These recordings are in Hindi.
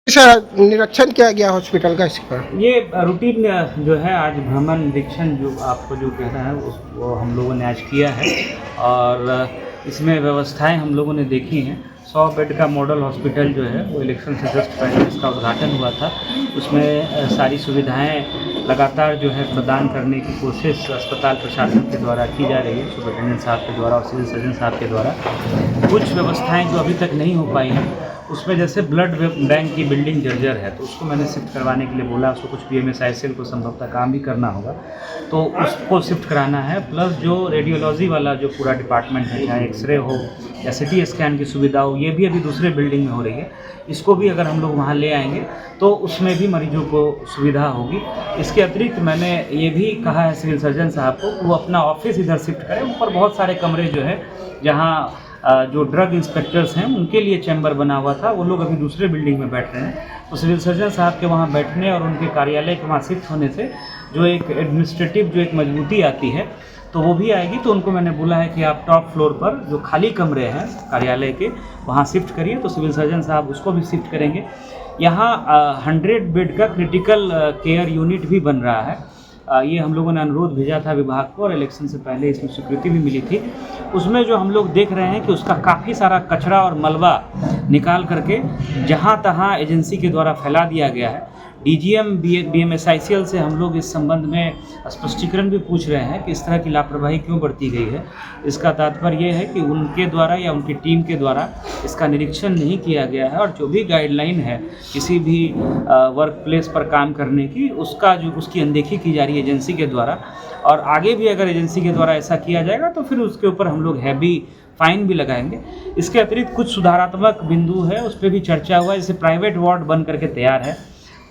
निरीक्षण किया गया हॉस्पिटल का इस पर। ये रूटीन जो है आज भ्रमण निरीक्षण जो आपको जो कहना है वो हम लोगों ने आज किया है और इसमें व्यवस्थाएं हम लोगों ने देखी हैं। 100 बेड का मॉडल हॉस्पिटल जो है वो इलेक्शन से जस्ट पहले इसका उद्घाटन हुआ था। उसमें सारी सुविधाएं लगातार जो है प्रदान करने की कोशिश अस्पताल प्रशासन के द्वारा की जा रही है, सुपरिटेंडेंट साहब के द्वारा और सिविल सर्जन साहब के द्वारा। कुछ व्यवस्थाएं जो अभी तक नहीं हो पाई हैं उसमें जैसे ब्लड बैंक की बिल्डिंग जर्जर है तो उसको मैंने शिफ्ट करवाने के लिए बोला। उसको कुछ PMSICL को संभवतः काम भी करना होगा तो उसको शिफ्ट कराना है। प्लस जो रेडियोलॉजी वाला जो पूरा डिपार्टमेंट है, चाहे एक्सरे हो या CT स्कैन की सुविधा हो, ये भी अभी दूसरे बिल्डिंग में हो रही है। इसको भी अगर हम लोग वहाँ ले आएंगे तो उसमें भी मरीजों को सुविधा होगी। इसके अतिरिक्त मैंने ये भी कहा है सिविल सर्जन साहब को वो अपना ऑफिस इधर शिफ्ट करें। ऊपर बहुत सारे कमरे जो है जहाँ जो ड्रग इंस्पेक्टर्स हैं उनके लिए चैम्बर बना हुआ था, वो लोग अभी दूसरे बिल्डिंग में बैठ रहे हैं। तो सिविल सर्जन साहब के वहाँ बैठने और उनके कार्यालय के वहाँ शिफ्ट होने से जो एक एडमिनिस्ट्रेटिव जो एक मजबूती आती है तो वो भी आएगी। तो उनको मैंने बोला है कि आप टॉप फ्लोर पर जो खाली कमरे हैं कार्यालय के वहाँ शिफ्ट करिए। तो सिविल सर्जन साहब उसको भी शिफ्ट करेंगे। यहाँ 100 बेड का क्रिटिकल केयर यूनिट भी बन रहा है। ये हम लोगों ने अनुरोध भेजा था विभाग को और इलेक्शन से पहले इसमें स्वीकृति भी मिली थी। उसमें जो हम लोग देख रहे हैं कि उसका काफ़ी सारा कचरा और मलबा निकाल करके जहाँ तहाँ एजेंसी के द्वारा फैला दिया गया है। DGM BMSICL से हम लोग इस संबंध में स्पष्टीकरण भी पूछ रहे हैं कि इस तरह की लापरवाही क्यों बरती गई है। इसका तात्पर्य ये है कि उनके द्वारा या उनकी टीम के द्वारा इसका निरीक्षण नहीं किया गया है और जो भी गाइडलाइन है किसी भी वर्क प्लेस पर काम करने की उसकी अनदेखी की जा रही है एजेंसी के द्वारा। और आगे भी अगर एजेंसी के द्वारा ऐसा किया जाएगा तो फिर उसके ऊपर हम लोग हैवी फाइन भी लगाएंगे। इसके अतिरिक्त कुछ सुधारात्मक बिंदु है उस पर भी चर्चा हुआ। जैसे प्राइवेट वार्ड बन करके तैयार है,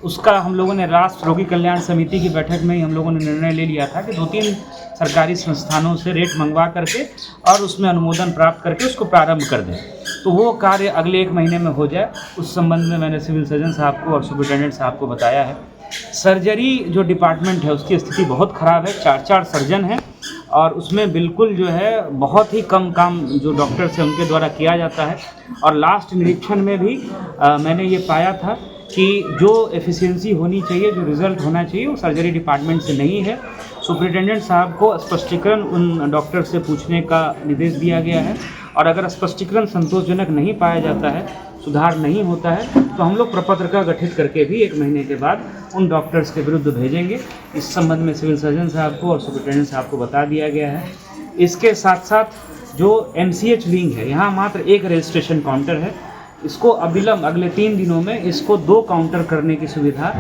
उसका हम लोगों ने राष्ट्र रोगी कल्याण समिति की बैठक में ही हम लोगों ने निर्णय ले लिया था कि 2-3 सरकारी संस्थानों से रेट मंगवा करके और उसमें अनुमोदन प्राप्त करके उसको प्रारंभ कर दें। तो वो कार्य अगले 1 महीने में हो जाए। उस संबंध में मैंने सिविल सर्जन साहब को और सुपरिटेंडेंट साहब को बताया है। सर्जरी जो डिपार्टमेंट है उसकी स्थिति बहुत ख़राब है। 4-4 सर्जन हैं और उसमें बिल्कुल जो है बहुत ही कम काम जो डॉक्टर्स हैं उनके द्वारा किया जाता है। और लास्ट निरीक्षण में भी मैंने ये पाया था कि जो एफिशिएंसी होनी चाहिए, जो रिज़ल्ट होना चाहिए वो सर्जरी डिपार्टमेंट से नहीं है। सुपरिटेंडेंट साहब को स्पष्टीकरण उन डॉक्टर से पूछने का निर्देश दिया गया है और अगर स्पष्टीकरण संतोषजनक नहीं पाया जाता है, सुधार नहीं होता है तो हम लोग प्रपत्र का गठित करके भी 1 महीने के बाद उन डॉक्टर्स के विरुद्ध भेजेंगे। इस संबंध में सिविल सर्जन साहब को और सुपरिटेंडेंट साहब को बता दिया गया है। इसके साथ साथ जो MCH विंग है यहाँ मात्र 1 रजिस्ट्रेशन काउंटर है। इसको अविलंब अगले 3 दिनों में इसको 2 काउंटर करने की सुविधा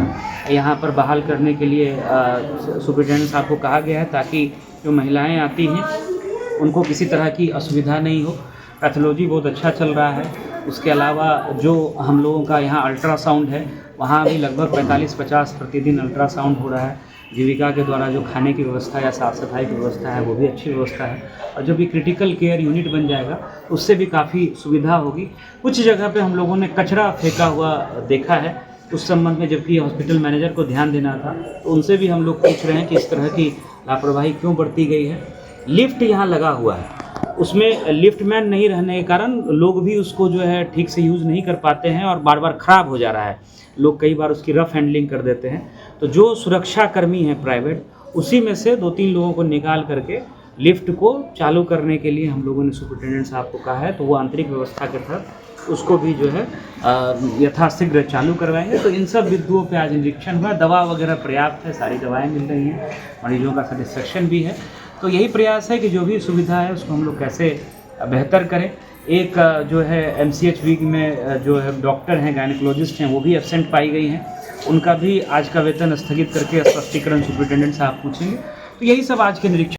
यहाँ पर बहाल करने के लिए सुपरिटेंडेंट साहब को कहा गया है ताकि जो महिलाएं आती हैं उनको किसी तरह की असुविधा नहीं हो। पैथोलॉजी बहुत अच्छा चल रहा है। उसके अलावा जो हम लोगों का यहाँ अल्ट्रासाउंड है वहाँ भी लगभग 45-50 प्रतिदिन अल्ट्रासाउंड हो रहा है। जीविका के द्वारा जो खाने की व्यवस्था या साफ़ सफाई की व्यवस्था है वो भी अच्छी व्यवस्था है और जो भी क्रिटिकल केयर यूनिट बन जाएगा उससे भी काफ़ी सुविधा होगी। कुछ जगह पे हम लोगों ने कचरा फेंका हुआ देखा है, उस संबंध में जबकि हॉस्पिटल मैनेजर को ध्यान देना था तो उनसे भी हम लोग पूछ रहे हैं कि इस तरह की लापरवाही क्यों बरती गई है। लिफ्ट यहाँ लगा हुआ है, उसमें लिफ्टमैन नहीं रहने के कारण लोग भी उसको जो है ठीक से यूज़ नहीं कर पाते हैं और बार बार ख़राब हो जा रहा है। लोग कई बार उसकी रफ़ हैंडलिंग कर देते हैं। तो जो सुरक्षा कर्मी हैं प्राइवेट, उसी में से 2-3 लोगों को निकाल करके लिफ्ट को चालू करने के लिए हम लोगों ने सुपरिटेंडेंट साहब को कहा है। तो वो आंतरिक व्यवस्था के तहत उसको भी जो है यथाशीघ्र चालू करवाएंगे। तो इन सब बिंदुओं पे आज निरीक्षण हुआ। दवा वगैरह पर्याप्त है, सारी दवाएँ मिल रही हैं, मरीजों का सेटिस्फेक्शन भी है। तो यही प्रयास है कि जो भी सुविधा है उसको हम लोग कैसे बेहतर करें। एक जो है MCH विंग में जो है डॉक्टर हैं, गायनेकोलॉजिस्ट हैं, वो भी एब्सेंट पाई गई हैं। उनका भी आज का वेतन स्थगित करके स्पष्टीकरण सुपरिटेंडेंट साहब पूछेंगे। तो यही सब आज के निरीक्षण